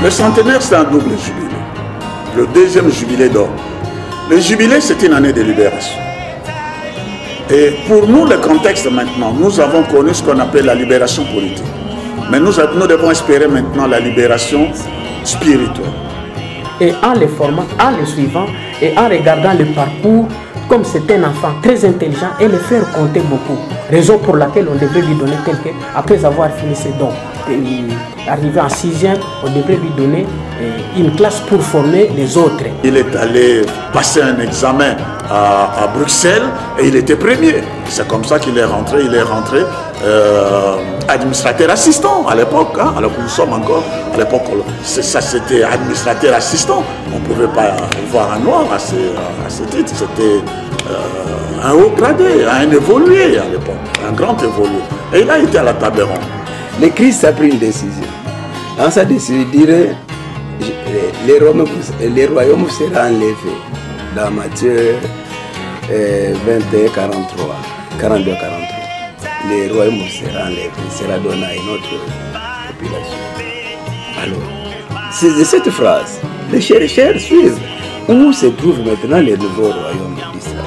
Le centenaire, c'est un double jubilé. Le deuxième jubilé d'or. Le jubilé, c'est une année de libération. Et pour nous, le contexte maintenant, nous avons connu ce qu'on appelle la libération politique. Mais nous devons espérer maintenant la libération spirituelle. Et en les formant, en les suivant et en regardant le parcours, comme c'est un enfant très intelligent, et le faire compter beaucoup. Raison pour laquelle on devrait lui donner quelques, après avoir fini ses dons. Arrivé en 6e, on devrait lui donner une classe pour former les autres. Il est allé passer un examen à Bruxelles et il était premier. C'est comme ça qu'il est rentré. Il est rentré administrateur assistant à l'époque. Hein, alors que nous sommes encore à l'époque. Ça, c'était administrateur assistant. On ne pouvait pas voir un noir à ce titre. C'était un haut gradé, un évolué à l'époque, un grand évolué. Et il a été à la table ronde. Le Christ a pris une décision. Dans sa décision, il dirait les royaumes seront enlevés. Dans Matthieu 21, 43, 42, 43. Les royaumes seront enlevés. Il sera donné à une autre population. Alors, c'est cette phrase. Les chercheurs suivent. Où se trouve maintenant les nouveaux royaumes d'Israël?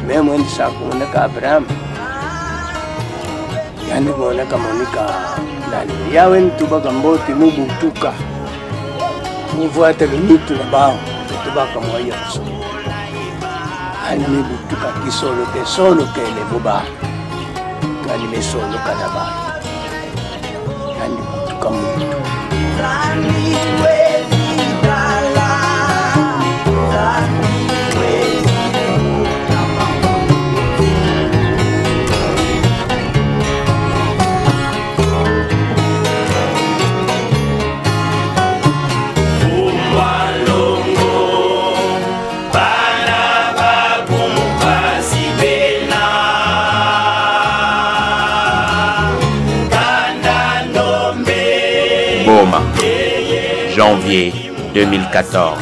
Même when Sakuoneka Abraham, yani kuoneka Monika nani yawe ntuba kamboti mubutuka muvuate limitu na bao tuba kamoya so ani mubutuka kisolo ke le buba ani mesolo kana ba ani butuka mubutu Boma, janvier 2014.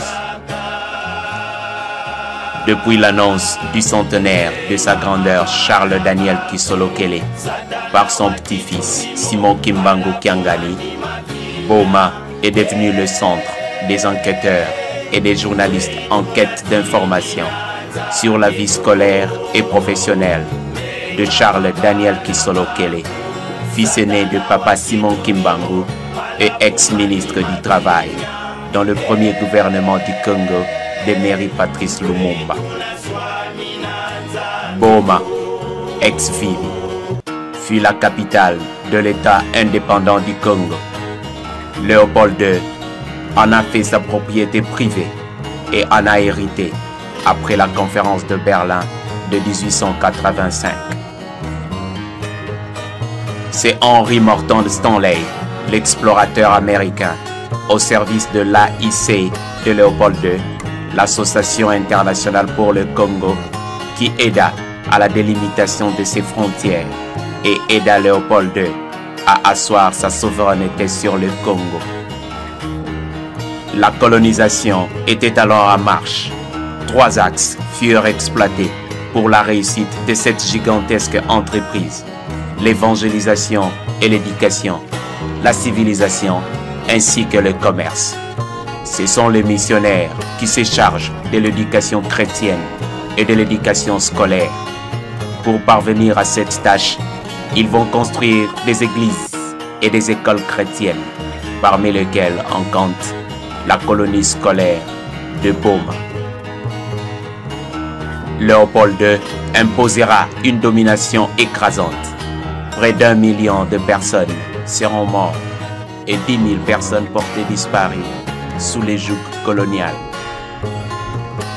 Depuis l'annonce du centenaire de sa grandeur Charles Daniel Kisolo Kele par son petit-fils Simon Kimbangu Kiangali, Boma est devenu le centre des enquêteurs et des journalistes en quête d'informations sur la vie scolaire et professionnelle de Charles Daniel Kisolo Kele, fils aîné de papa Simon Kimbangu et ex-ministre du Travail dans le premier gouvernement du Congo de Mary Patrice Lumumba. Boma, ex-Vivi, fut la capitale de l'État indépendant du Congo. Léopold II en a fait sa propriété privée et en a hérité après la conférence de Berlin de 1885. C'est Henry Morton de Stanley, l'explorateur américain, au service de l'AIC de Léopold II, l'Association internationale pour le Congo, qui aida à la délimitation de ses frontières et aida Léopold II à asseoir sa souveraineté sur le Congo. La colonisation était alors en marche. 3 axes furent exploités pour la réussite de cette gigantesque entreprise: l'évangélisation et l'éducation, la civilisation ainsi que le commerce. Ce sont les missionnaires qui se chargent de l'éducation chrétienne et de l'éducation scolaire. Pour parvenir à cette tâche, ils vont construire des églises et des écoles chrétiennes, parmi lesquelles on compte la colonie scolaire de Boma. Léopold II imposera une domination écrasante. Près d'1 million de personnes seront mortes et 10 000 personnes portées disparues sous les jougs coloniales.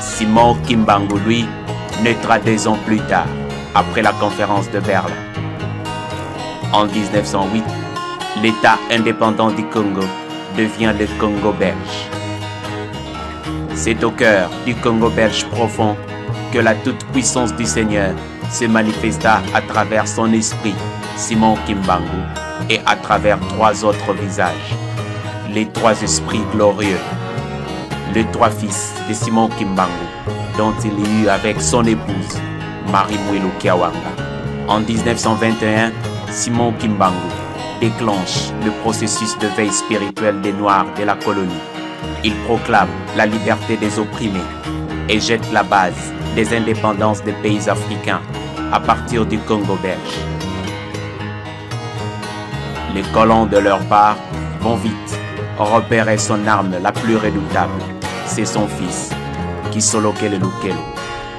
Simon Kimbangu, lui, naîtra 2 ans plus tard, après la conférence de Berlin. En 1908, l'État indépendant du Congo devient le Congo belge. C'est au cœur du Congo belge profond que la toute-puissance du Seigneur se manifesta à travers son esprit, Simon Kimbangu, et à travers 3 autres visages, les 3 esprits glorieux, les 3 fils de Simon Kimbangu, dont il eut avec son épouse, Marie Mouilou Kiawanga. En 1921, Simon Kimbangu déclenche le processus de veille spirituelle des Noirs de la colonie. Il proclame la liberté des opprimés et jette la base des indépendances des pays africains à partir du Congo belge. Les colons de leur part vont vite repérer son arme la plus redoutable. C'est son fils, Kisolokele Lukelo.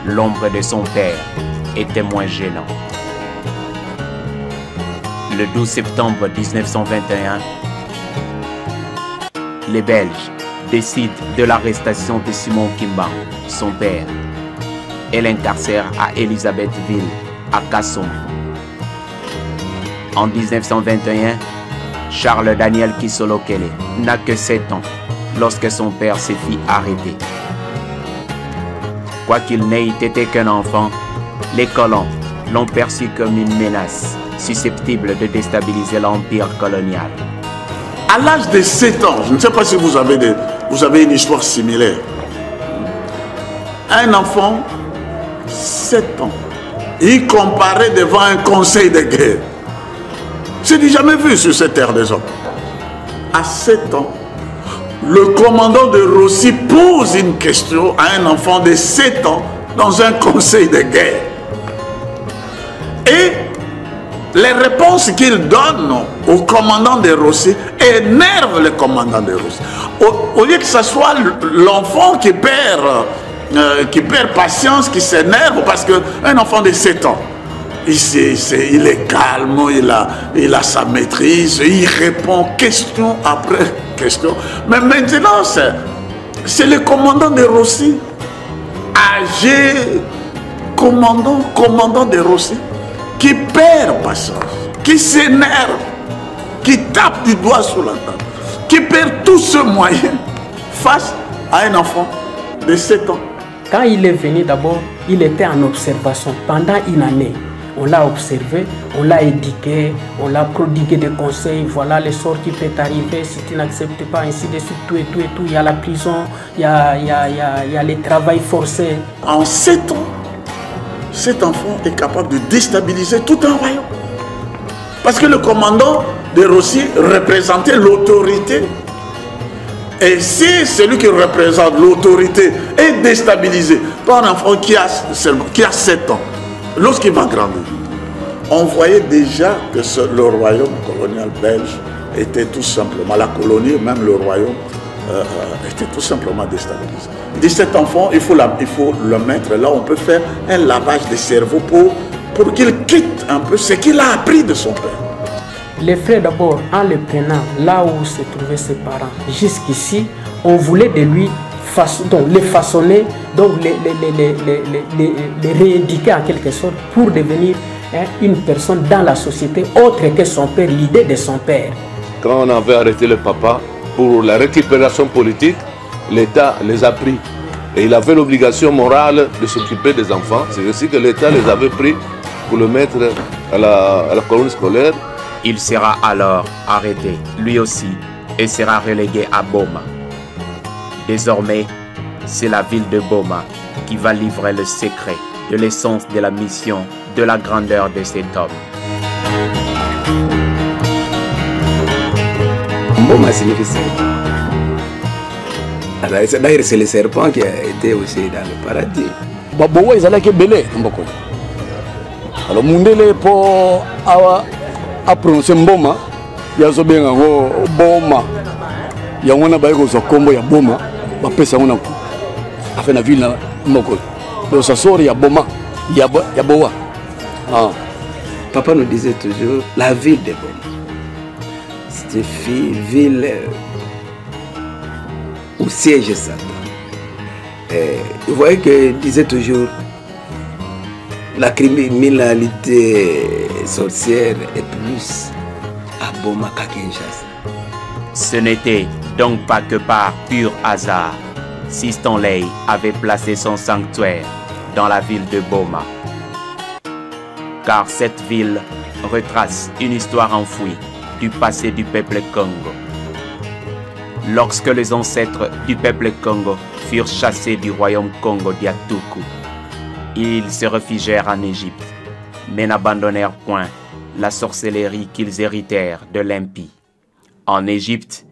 L'ombre de son père était moins gênant. Le 12 septembre 1921, les Belges décident de l'arrestation de Simon Kimbangu, son père, et l'incarcèrent à Elisabethville, à Kasson. En 1921, Charles Daniel Kisolokele n'a que 7 ans lorsque son père se fit arrêter. Quoiqu'il n'ait été qu'un enfant, les colons l'ont perçu comme une menace susceptible de déstabiliser l'empire colonial. À l'âge de 7 ans, je ne sais pas si vous avez une histoire similaire. Un enfant, 7 ans, il comparait devant un conseil de guerre. C'est du jamais vu sur cette terre des hommes. À 7 ans, le commandant de Rossi pose une question à un enfant de 7 ans dans un conseil de guerre. Et les réponses qu'il donne au commandant de Rossi énervent le commandant de Rossi. Au lieu que ce soit l'enfant qui perd patience, qui s'énerve, parce qu'un enfant de 7 ans, il est calme, il a sa maîtrise, il répond question après question. Mais maintenant, c'est le commandant de Rossi, âgé, commandant de Rossi, qui perd patience, qui s'énerve, qui tape du doigt sur la table, qui perd tous ses moyens face à un enfant de 7 ans. Quand il est venu d'abord, il était en observation pendant une année. On l'a observé, on l'a éduqué, on l'a prodigué des conseils. Voilà les sorts qui peuvent arriver si tu n'acceptes pas, ainsi de suite, tout et tout et tout. Il y a la prison, il y a les travails forcés. En 7 ans, cet enfant est capable de déstabiliser tout un royaume. Parce que le commandant de Rossi représentait l'autorité. Et si celui qui représente l'autorité est déstabilisé par un enfant qui a 7 ans, lorsqu'il va grandir, on voyait déjà que le royaume colonial belge était tout simplement, la colonie, même le royaume, était tout simplement déstabilisé. Il dit, cet enfant, il faut le mettre là, on peut faire un lavage de cerveau pour qu'il quitte un peu ce qu'il a appris de son père. Les frères d'abord, en le prenant là où se trouvaient ses parents, jusqu'ici, on voulait de lui les façonner, donc les rééduquer en quelque sorte pour devenir une personne dans la société autre que son père, l'idée de son père. Quand on avait arrêté le papa pour la récupération politique, l'État les a pris. Et il avait l'obligation morale de s'occuper des enfants. C'est ainsi que l'État les avait pris pour le mettre à la colonie scolaire. Il sera alors arrêté, lui aussi, et sera relégué à Boma. Désormais, c'est la ville de Boma qui va livrer le secret de l'essence de la mission, de la grandeur de cet homme. Boma signifie serpent. D'ailleurs, c'est le serpent qui a été aussi dans le paradis. Baboua, ils allaient que belé. Alors, Mundele pour a prononcé Mboma, il y a bien un Boma. Il y a un baïgo sur combo, il y a Boma, il y a un coup. Afin la ville, Moko. Donc, ça sort, il y a Boma, il y a Boa. Papa nous disait toujours la ville de Boma. C'était une ville où siège Satan. Vous voyez qu'il disait toujours la criminalité sorcière est plus à Boma qu'à Kinshasa. Ce n'était donc pas que par pur hasard, Stanley avait placé son sanctuaire dans la ville de Boma. Car cette ville retrace une histoire enfouie du passé du peuple Congo. Lorsque les ancêtres du peuple Congo furent chassés du royaume Congo d'Yatuku, ils se réfugièrent en Égypte, mais n'abandonnèrent point la sorcellerie qu'ils héritèrent de l'impie. En Égypte,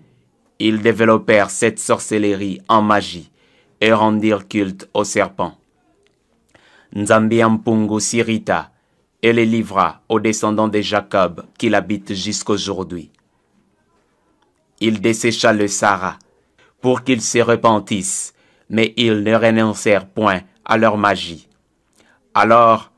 ils développèrent cette sorcellerie en magie et rendirent culte au serpent. Nzambiampungu s'irrita et les livra aux descendants de Jacob qui l'habitent jusqu'aujourd'hui. Il dessécha le Sahara pour qu'ils se repentissent, mais ils ne renoncèrent point à leur magie. Alors,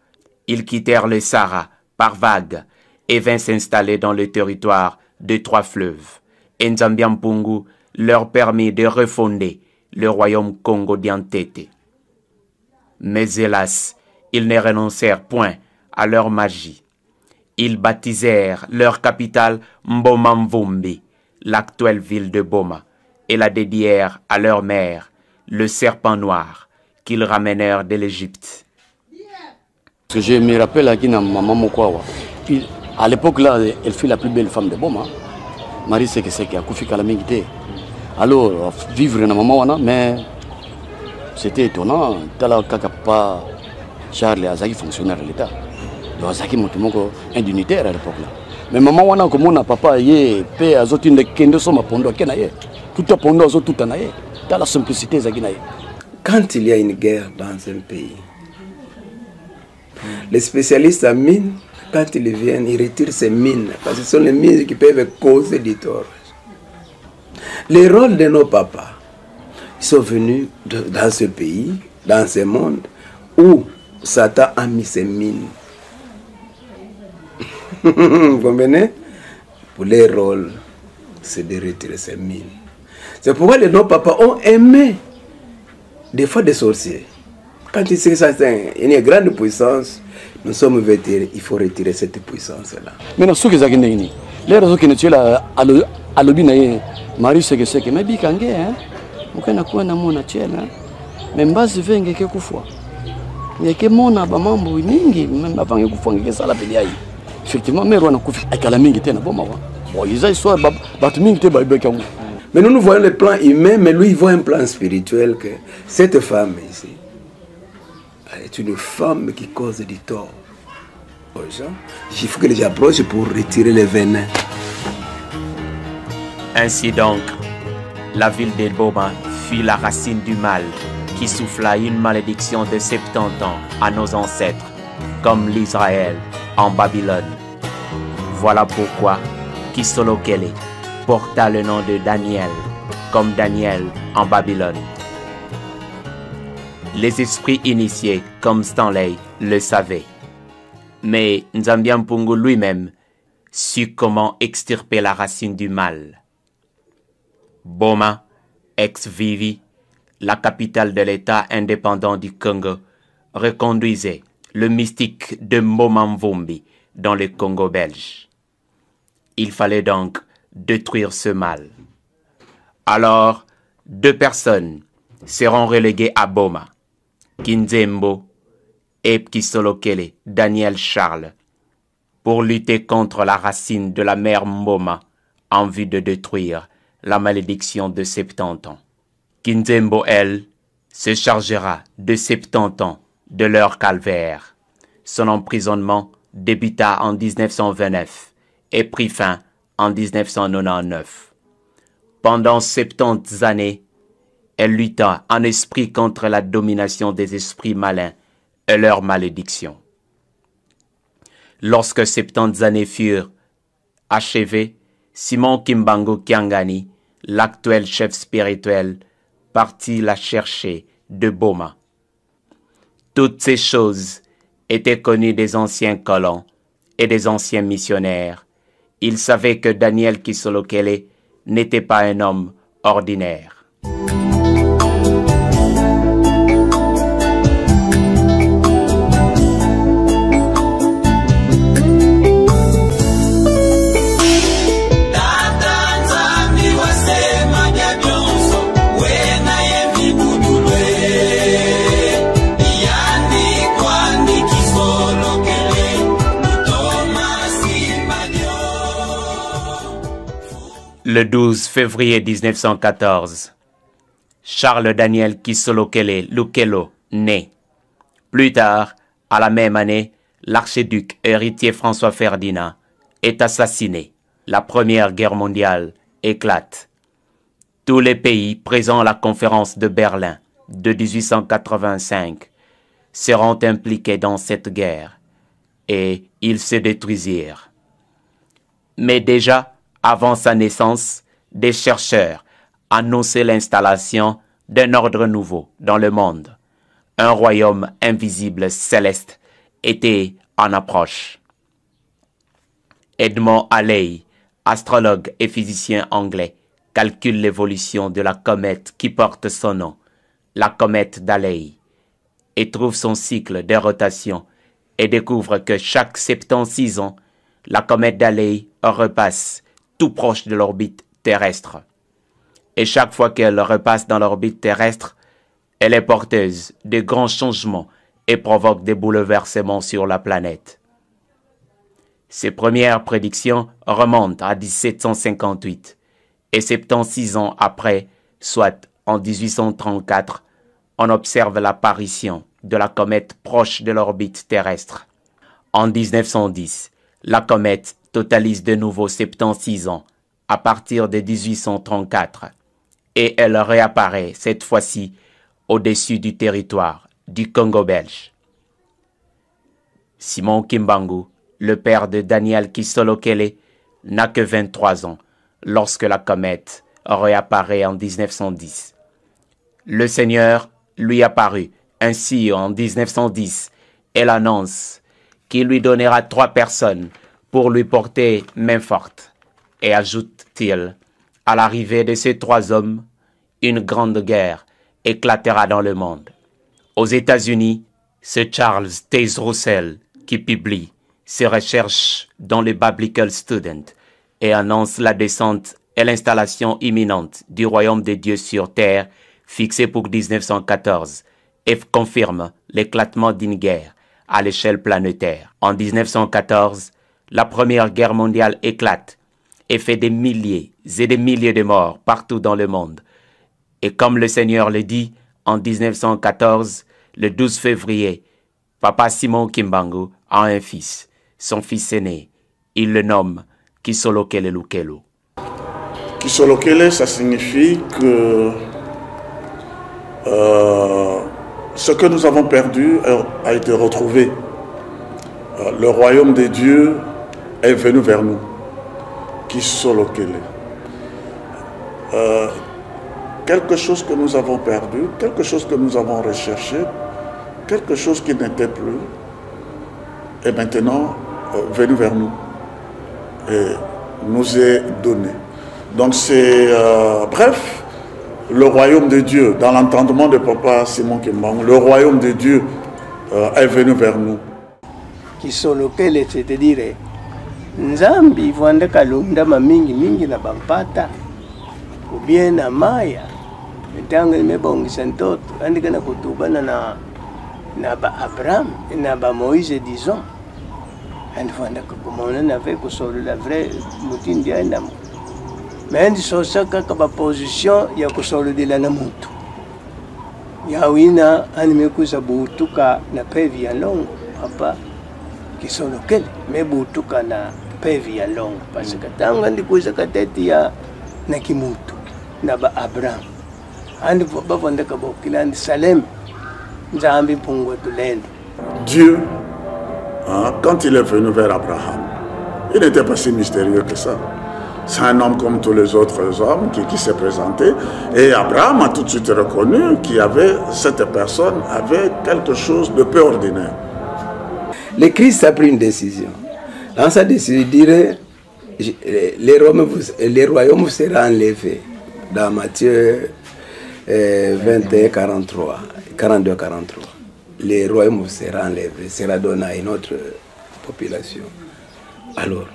ils quittèrent le Sahara par vagues et vinrent s'installer dans le territoire de 3 fleuves. Et Nzambiampungu leur permit de refonder le royaume Congo d'Antete. Mais hélas, ils ne renoncèrent point à leur magie. Ils baptisèrent leur capitale Mboma-Mvumbi, l'actuelle ville de Boma, et la dédièrent à leur mère, le serpent noir, qu'ils ramenèrent de l'Égypte. Je me rappelle à Maman Mokwawa. À l'époque là, elle fut la plus belle femme de Boma. Marie Sekeseke a Koufi Kalamingité. Alors, vivre dans Maman Wana, mais c'était étonnant. Tala Kakapa, Charles Azaki fonctionnaire de l'État. Donc Azaki Montemoko indunitaire à l'époque là. Mais Maman Wana, comme on a papa, yé, paix, azotine de Kendo Soma Pondo, Kenaye. Tout à Pondo, azot tout anaye. Dans la simplicité, Zaginaye. Quand il y a une guerre dans un pays, les spécialistes en mines, quand ils viennent, ils retirent ces mines, parce que ce sont les mines qui peuvent causer du tort. Les rôles de nos papas, ils sont venus dans ce pays, dans ce monde, où Satan a mis ses mines. Vous comprenez? Pour les rôles, c'est de retirer ces mines. C'est pourquoi nos papas ont aimé des fois des sorciers. Quand ils savent que c'est une grande puissance, nous sommes vétérés, il faut retirer cette puissance-là. Maintenant, ce que vous avez dit, les raisons qui nous tuent à l'obinaïe, Marie Sekeseke, mais bikangé, hein? Vous avez quoi dans mon actuel, hein? Mais base de venge que kufwa. Il y a que mon abamambo mingi, même avant que kufwa que ça la pédiaï. Effectivement, mais on a kufi avec la mingi tena bon mawa. Bon, ils ont soit bat mingi te baïbekamu. Mais nous voyons le plan humain, mais lui il voit un plan spirituel que cette femme ici est une femme qui cause du tort aux gens. Il faut que les gens approchent pour retirer les venins. Ainsi donc, la ville de Boma fut la racine du mal qui souffla une malédiction de 70 ans à nos ancêtres, comme l'Israël en Babylone. Voilà pourquoi Kisolokele porta le nom de Daniel, comme Daniel en Babylone. Les esprits initiés, comme Stanley, le savaient. Mais Nzambiampungu lui-même sut comment extirper la racine du mal. Boma, ex-Vivi, la capitale de l'État indépendant du Congo, reconduisait le mystique de Mboma-Mvumbi dans le Congo belge. Il fallait donc détruire ce mal. Alors, 2 personnes seront reléguées à Boma, Kinzembo et Kisolokele, Daniel Charles, pour lutter contre la racine de la mère Mboma en vue de détruire la malédiction de 70 ans. Kinzembo, elle, se chargera de 70 ans de leur calvaire. Son emprisonnement débuta en 1929 et prit fin en 1999. Pendant 70 années, elle lutta en esprit contre la domination des esprits malins et leur malédiction. Lorsque 70 années furent achevées, Simon Kimbangu Kiangani, l'actuel chef spirituel, partit la chercher de Boma. Toutes ces choses étaient connues des anciens colons et des anciens missionnaires. Ils savaient que Daniel Kisolokele n'était pas un homme ordinaire. Le 12 février 1914, Charles Daniel Kisolokele Lukelo naît. Plus tard, à la même année, l'archiduc héritier François Ferdinand est assassiné. La Première Guerre mondiale éclate. Tous les pays présents à la conférence de Berlin de 1885 seront impliqués dans cette guerre et ils se détruisirent. Mais déjà, avant sa naissance, des chercheurs annonçaient l'installation d'un ordre nouveau dans le monde. Un royaume invisible céleste était en approche. Edmond Halley, astrologue et physicien anglais, calcule l'évolution de la comète qui porte son nom, la comète d'Halley, et trouve son cycle de rotation et découvre que chaque 76 ans, la comète d'Halley repasse tout proche de l'orbite terrestre. Et chaque fois qu'elle repasse dans l'orbite terrestre, elle est porteuse de grands changements et provoque des bouleversements sur la planète. Ses premières prédictions remontent à 1758 et 76 ans après, soit en 1834, on observe l'apparition de la comète proche de l'orbite terrestre. En 1910, la comète totalise de nouveau 76 ans à partir de 1834 et elle réapparaît cette fois-ci au-dessus du territoire du Congo belge. Simon Kimbangu, le père de Daniel Kisolokele, n'a que 23 ans lorsque la comète réapparaît en 1910. Le Seigneur lui apparut ainsi en 1910 et l'annonce qu'il lui donnera 3 personnes pour lui porter main forte. Et ajoute-t-il, à l'arrivée de ces 3 hommes, une grande guerre éclatera dans le monde. Aux États-Unis, c'est Charles Taze Russell qui publie ses recherches dans le Biblical Student et annonce la descente et l'installation imminente du royaume de Dieu sur terre fixé pour 1914 et confirme l'éclatement d'une guerre à l'échelle planétaire. En 1914, la Première Guerre mondiale éclate et fait des milliers et des milliers de morts partout dans le monde. Et comme le Seigneur le dit, en 1914, le 12 février, Papa Simon Kimbangu a un fils, son fils aîné. Il le nomme Kisolokele Lukelu. Kisolokele, ça signifie que ce que nous avons perdu a été retrouvé. Le royaume des dieux est venu vers nous. Kisolokele. Quelque chose que nous avons perdu, quelque chose que nous avons recherché, quelque chose qui n'était plus, est maintenant venu vers nous et nous est donné. Donc c'est, bref, le royaume de Dieu, dans l'entendement de Papa Simon Kimbangu, le royaume de Dieu est venu vers nous. Kisolokele, c'est-à-dire, Nzambi vwanda kalunda mamingi mingi na bampata ubie na maya mitanga nimebongisa ntoto andika na kutubana na ba Abraham na ba Moïse disons and vwanda kumona na ve kusolo la vrai mutindi anda mo mais ndi sosaka ka ba position ya kusolo de la na muntu ya wina animekuza butuka na pevi ya longo papa Kisolokele me butuka na pevi ya longo parce que tanga ndikuza kateti ya na kimutu na ba Abraham andi bavonda ka bokilandi Salem nzambi pungo tulendo. Dieu, quand il est venu vers Abraham, il n'était pas si mystérieux que ça. C'est un homme comme tous les autres hommes qui s'est présenté. Et Abraham a tout de suite reconnu cette personne avait quelque chose de peu ordinaire. Le Christ a pris une décision. Dans sa décision, il dirait les royaumes seront enlevés. Dans Matthieu 21, 43, 42, 43. Les royaumes seront enlevés, sera donné à une autre population. Alors,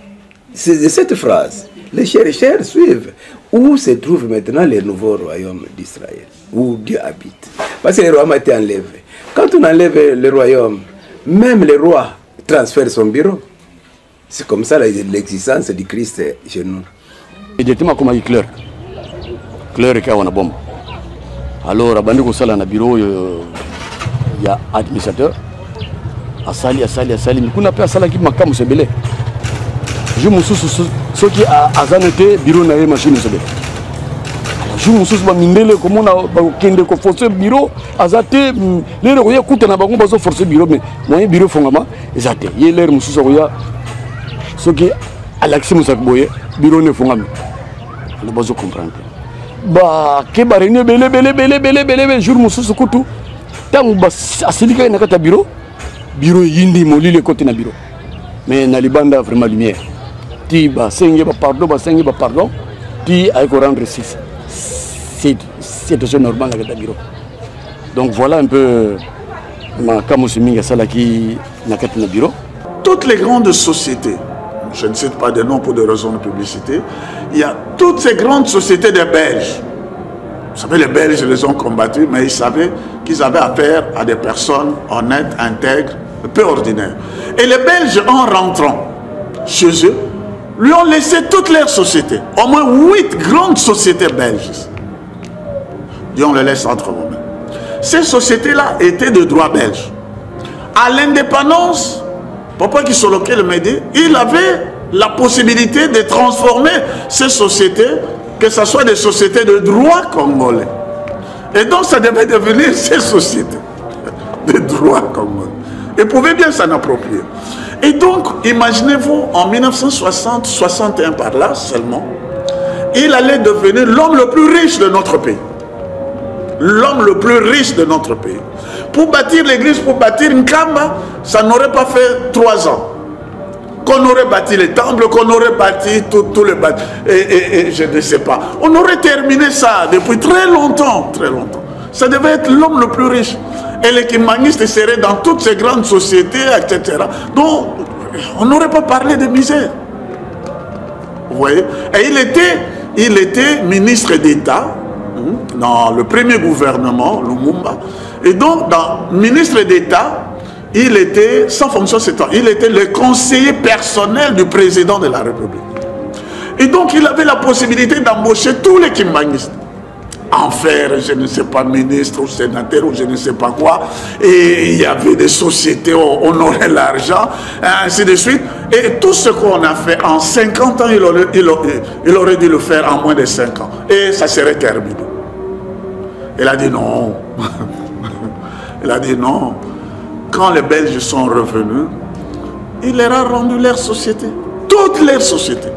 c'est de cette phrase, les chercheurs suivent où se trouve maintenant le nouveau royaume d'Israël, où Dieu habite. Parce que les royaumes ont été enlevés. Quand on enlève le royaume, même le roi transfère son bureau. C'est comme ça l'existence du Christ chez nous. Exactement comme avec Claire. Claire qui a une bombe. Alors, abandi ko sala na bureau ya administrateur. Asali. Kuna pe asala ki makamu sebele. jour mosusu soki azanete bureau na ye machine sobe jour mosusu bamindele komona bakende koforce bureau aza te lere koya kutana bango bazoforce bureau mais moyen bureau fongama eza te ye lere mosusu akoya soki alakisi mosaki boye bureau ne fongami ana bazocomprendre bake baréunion belebele jour mosusu kutu ntango asilikaki na kati ya bureau eyindi molili ekoti na bureau mais na libanda vraiment lumière ti basengi bapardon ti ayeko rendre situation normale na kati ya bureau donc voilà un peu makamosi mingi asalaki na kati na bureau. Toutes les grandes sociétés, je ne cite pas de noms pour des raisons de publicité, il y a toutes ces grandes sociétés des Belges. Vous savez, les Belges les ont combattus, mais ils savaient qu'ils avaient affaire à des personnes honnêtes, intègres, peu ordinaires. Et les Belges, en rentrant chez eux, lui ont laissé toutes leurs sociétés, au moins 8 grandes sociétés belges. Et on les laisse entre nous-mêmes. Ces sociétés-là étaient de droit belge. À l'indépendance, papa qui se loquait le Médé, il avait la possibilité de transformer ces sociétés, que ce soit des sociétés de droit congolais. Et donc ça devait devenir ces sociétés de droit congolais. Il pouvait bien s'en approprier. Et donc, imaginez-vous, en 1960-61 par là seulement, il allait devenir l'homme le plus riche de notre pays. L'homme le plus riche de notre pays. Pour bâtir l'église, pour bâtir une Nkamba, ça n'aurait pas fait 3 ans. Qu'on aurait bâti les temples, qu'on aurait bâti tout le bâtiment. Et je ne sais pas. On aurait terminé ça depuis très longtemps. Très longtemps. Ça devait être l'homme le plus riche. Et les Kimbanguistes seraient dans toutes ces grandes sociétés, etc. Donc, on n'aurait pas parlé de misère. Vous voyez? Et il était ministre d'État dans le premier gouvernement, Lumumba. Et donc, dans ministre d'État, il était, sans fonction c'est temps, il était le conseiller personnel du président de la République. Et donc, il avait la possibilité d'embaucher tous les Kimbanguistes. En faire, je ne sais pas, ministre ou sénateur ou je ne sais pas quoi. Et il y avait des sociétés où on aurait l'argent, ainsi de suite. Et tout ce qu'on a fait en 50 ans, il aurait dû le faire en moins de 5 ans. Et ça serait terminé. Il a dit non. Il a dit non. Quand les Belges sont revenus, il leur a rendu leur société. Toutes leurs sociétés.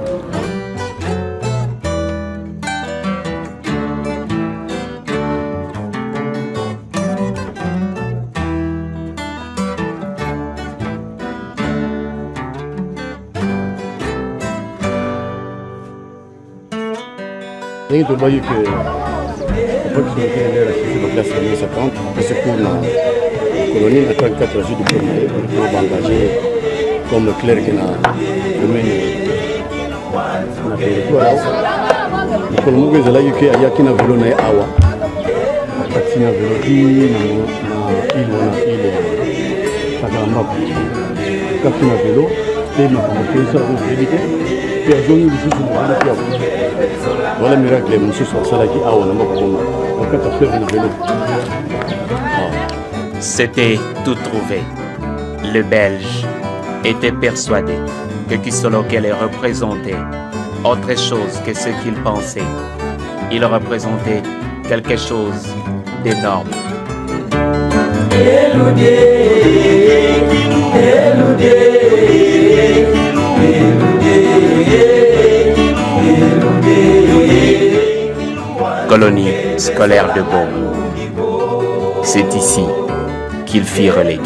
Et donc, voyez que le peuple de la classe de 1950, c'est pour la colonie, en 34 jours de premier, pour engager comme clerc qui a le territoire. Le colonie, c'est là qu'il y a qui n'a vélo na awa. Taxi na vélo qui na il Tagalamba. Quand tu as vélo, tu es dans ça pour éviter. Tu as besoin de choses pour aller. Voilà le miracle, les monstres sont salaki à C'était tout trouvé. Le Belge était persuadé que Kisolokel représentait autre chose que ce qu'il pensait. Il représentait quelque chose d'énorme. Colonie scolaire de Beaune. C'est ici qu'ils firent reléguer.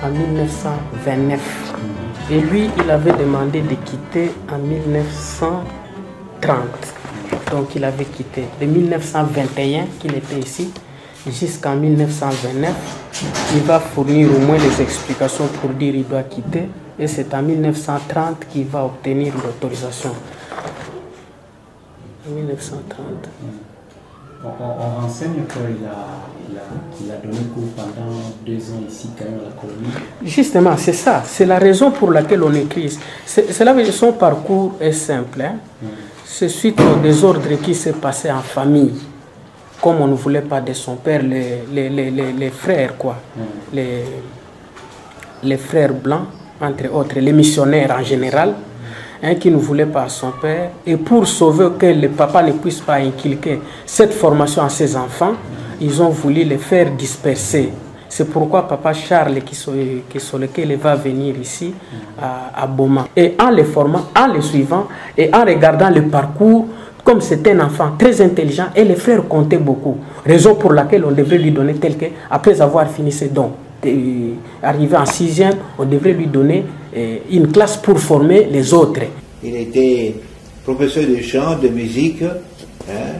En 1929. Et lui, il avait demandé de quitter en 1930. Donc il avait quitté. De 1921 qu'il était ici jusqu'en 1929. Il va fournir au moins les explications pour dire qu'il doit quitter. Et c'est en 1930 qu'il va obtenir l'autorisation. 1930. On renseigne qu'il a donné cours pendant 2 ans ici, quand même, à la colonie. Justement, c'est ça. C'est la raison pour laquelle on écrit. Cela veut dire que son parcours est simple. Hein? C'est suite au désordre qui s'est passé en famille. Comme on ne voulait pas de son père, les frères, quoi. Les frères blancs, entre autres, les missionnaires en général, hein, qui ne voulaient pas son père. Et pour sauver que le papa ne puisse pas inculquer cette formation à ses enfants, ils ont voulu les faire disperser. C'est pourquoi papa Charles, sur lequel il va venir ici, à Boma. Et en les formant, en les suivant, et en regardant le parcours, comme c'était un enfant très intelligent, et les frères comptaient beaucoup. Raison pour laquelle on devrait lui donner tel que, après avoir fini ses dons, arrivé en 6e, on devrait lui donner une classe pour former les autres. Il était professeur de chant, de musique, hein,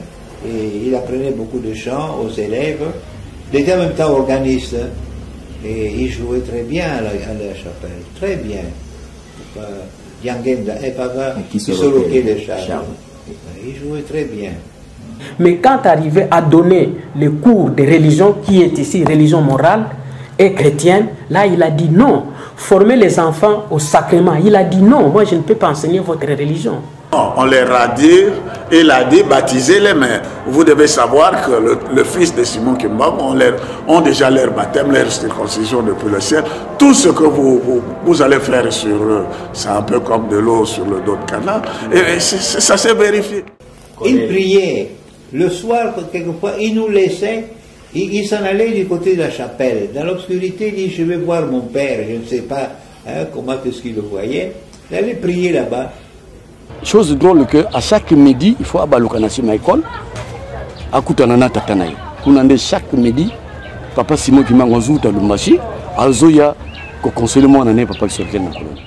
et il apprenait beaucoup de chant aux élèves. Il était en même temps organiste, et il jouait très bien à la chapelle, très bien. Yangenda et Pava, qui se loquait de Charles. Il jouait très bien. Mais quand arrivé à donner le cours de religion, qui est ici religion morale et chrétienne, là il a dit non. Former les enfants au sacrement, il a dit non, moi je ne peux pas enseigner votre religion. On les a dit, il a dit baptisez-les, mais vous devez savoir que le fils de Simon Kimbam ont déjà leur baptême, leur circoncision depuis le ciel. Tout ce que vous allez faire sur eux, c'est un peu comme de l'eau sur le dos de canard. Et ça s'est vérifié. Il priait. Le soir, quelquefois, il nous laissait, il s'en allait du côté de la chapelle. Dans l'obscurité, il dit, je vais voir mon père, je ne sais pas comment est-ce qu'il le voyait. Il allait prier là-bas. Chose drôle que à chaque midi, il faut abalukanasi ma école. Akutanana tatanayo. Kunande chaque midi, papa Simon qui m'a le machi, azoya ko conseiller mon année papa qui sortait dans la colonie.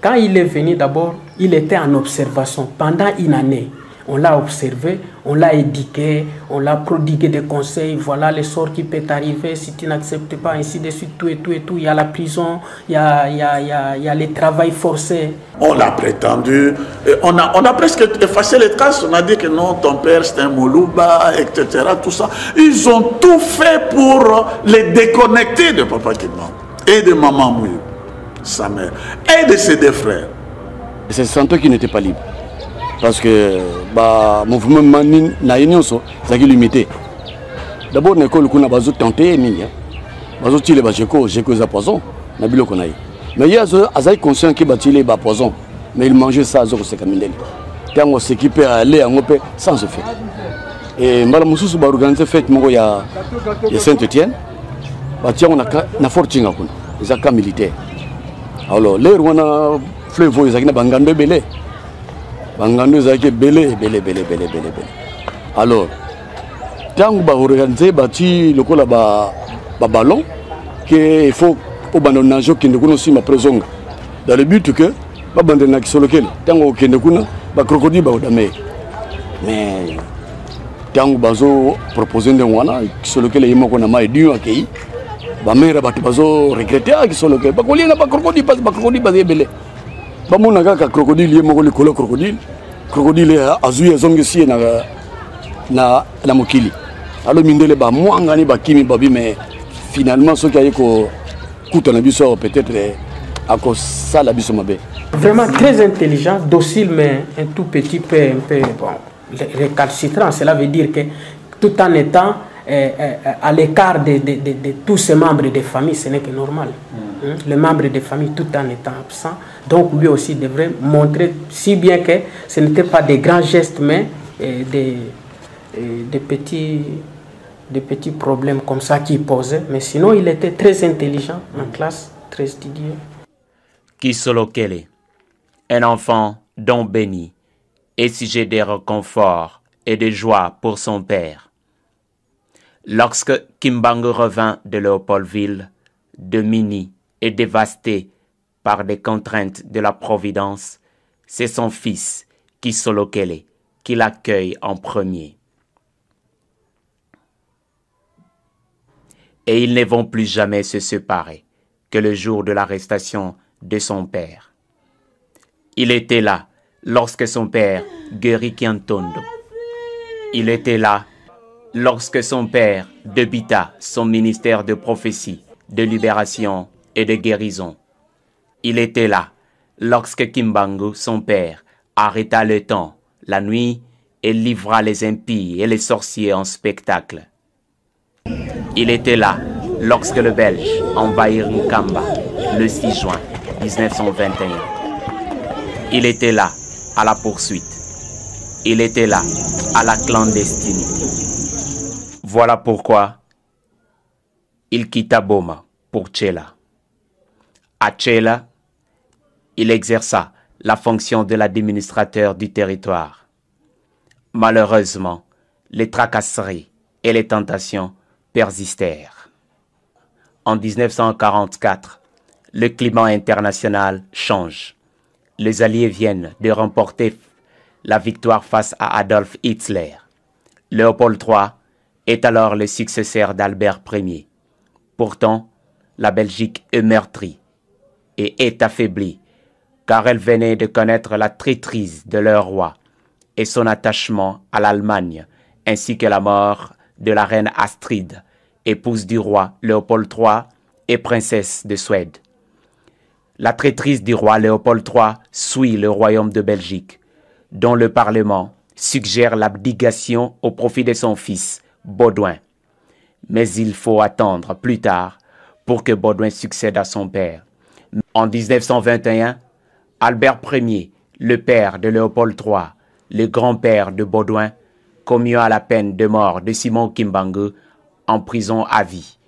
Quand il est venu d'abord, il était en observation pendant une année. On l'a observé, on l'a éduqué, on l'a prodigué des conseils. Voilà le sort qui peut t'arriver si tu n'acceptes pas, ainsi de suite, tout et tout et tout. Il y a la prison, il y a le travail forcé. On l'a prétendu, on a presque effacé les traces. On a dit que non, ton père c'est un Moulouba, etc. Tout ça. Ils ont tout fait pour les déconnecter de Papa Kimban et de Maman Mouillou, sa mère, et de ses deux frères. C'est Santo qui n'était pas libre. Parce que le mouvement Manin n'a pas limité. D'abord, l'école qu'on a tenté, bazo tile ba jeko za poison na bilo konaï. Mais il y a azai conscient qui batile ba poison, mais il mangeait ça zo se kamindeli. Tango s'équiper à aller en opé sans se faire. Et mbala mususu ba organiser fête mongo ya Saint-Étienne. Ba tia on na fortinga kuna. Izaka militaire. Alors l'air on a fleuve izaki na bangando belé. Bangando izaki belé. Alors tango ba organiser ba ti lokola ba ballon qu'il faut au bandonnage qui ne connaît ma prison dans le but que ba bandana qui sur lequel tango qui ne connaît ba crocodile ba odame mais tango bazo proposer de wana sur lequel il m'a qu'on a dur accueilli ba mère ba bazo regretter qui sur lequel ba kolinga ba crocodile ba belé ba mona ka crocodile il m'a ko crocodile azui zongi si na mokili alors mindele ba mwanga ni ba kimi babi mais finalement ce qui a été peut-être à cause ça la biso mabe. Vraiment très intelligent, docile mais un tout petit peu bon, récalcitrant. Cela veut dire que tout en étant à l'écart de tous ces membres de famille, ce n'est que normal. Les membres de famille tout en étant absents, donc lui aussi devrait montrer si bien que ce n'était pas des grands gestes mais des petits problèmes comme ça qu'il posait, mais sinon il était très intelligent en classe, très studieux. Kisolokele, un enfant don béni, et sujet de réconfort et de joie pour son père. Lorsque Kimbangu revint de Léopoldville, Domini et dévasté par des contraintes de la Providence, c'est son fils, Kisolokele, qui l'accueille en premier. et ils ne vont plus jamais se séparer que le jour de l'arrestation de son père. Il était là lorsque son père guérit Kiantondo. Il était là lorsque son père débita son ministère de prophétie, de libération et de guérison. Il était là lorsque Kimbangu, son père, arrêta le temps, la nuit, et livra les impies et les sorciers en spectacle. Il était là lorsque le Belge envahit Nkamba le 6 juin 1921. Il était là à la poursuite. Il était là à la clandestinité. Voilà pourquoi il quitta Boma pour Tchela. À Tchela, il exerça la fonction de l'administrateur du territoire. Malheureusement, les tracasseries et les tentations persistèrent. En 1944, le climat international change. Les Alliés viennent de remporter la victoire face à Adolf Hitler. Léopold III est alors le successeur d'Albert Ier. Pourtant, la Belgique est meurtrie et est affaiblie, car elle venait de connaître la traîtrise de leur roi et son attachement à l'Allemagne, ainsi que la mort de la reine Astrid, épouse du roi Léopold III et princesse de Suède. La traîtrise du roi Léopold III suit le royaume de Belgique, dont le Parlement suggère l'abdication au profit de son fils, Baudouin. Mais il faut attendre plus tard pour que Baudouin succède à son père. En 1921, Albert Ier, le père de Léopold III, le grand-père de Baudouin, commua à la peine de mort de Simon Kimbangu en prison à vie,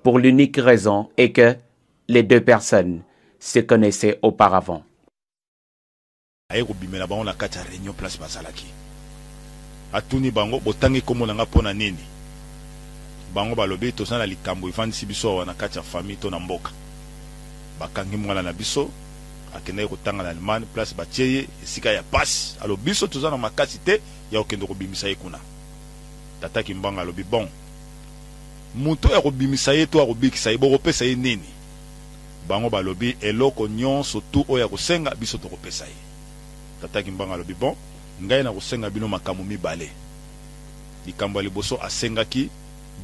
pour l'unique raison est que les deux personnes se connaissaient auparavant. Atuni bango botangi komo nanga pona nini bango balobi tozana likambo ifandisi biso na kati ya famille to na mboka bakangi mwana na biso akende kotanga na Allemagne place batieye esika ya pasi alo biso tozana makasi te ya okende kobimisa ye kuna tata Kimbanga alobi bon muto ya kobimisa ye to akobikisa ye bokopesa ye nini bango balobi eloko nyonso tu oya kosenga biso to kopesa ye tata Kimbanga alobi bon ngai na kosenga bino makambo mibale likambo liboso asengaki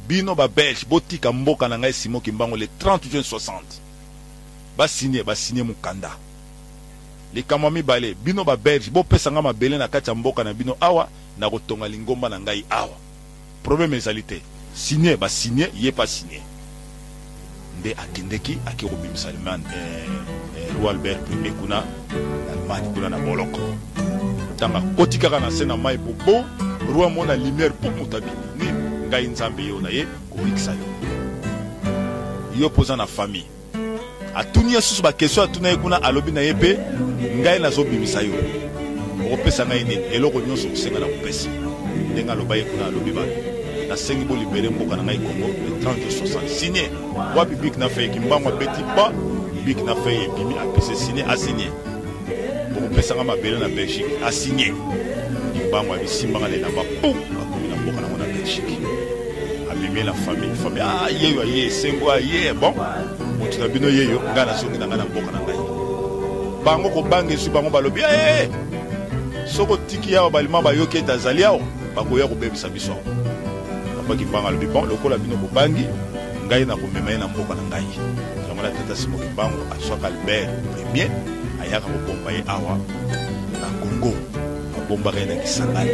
bino ba Belge botika mboka na ngai Simon Kimbangu le 30 juin 60 ba signé mukanda likambo mibale bino ba Belge bo pesa nga mabele na kati ya mboka na bino awa na kotonga lingomba na ngai awa problème ezalité signé ba signé yé pas signé nde akindeki akiro bimsalman roi Albert Ier kuna Allemagne kuna na boloko tanga kotikaka na sena mai bobo roi mona lumière pour mutabi ni ngai nzambe yo na ye kolikisa yo poza na famille atunia susu ba question atuna kuna alobi na ye pe ngai nazo bimisa yo opesa ngai nini eloko nyonso kusenga na kopesa ndenga loba ye kuna alobi ba na sengi bo libere mboka na ngai Congo le 30 60 signé wa bibique na fait Kimbangu beti ba bibique na fait bimi a pese signé a signé pour pesa nga mabele na Belgique a signé Kimbangu a bisimba na ba pou akomi na mboka na mona Belgique a mimi la famille ah yeyo ye sengo ye bon mutu na bino yeyo ngana songi na ngana mboka na ngai bango ko bange su bango balobi soko tiki ya balima ba yoke tazali yao bakoya ko bebisa biso apa Kimbanga lobi bon lokola bino ko bangi ngai na ko mema na mboka na ngai ngala tata Simon Kimbangu asoka Albert Ier ayaka ko bomba ye awa na Congo bomba na Kisangani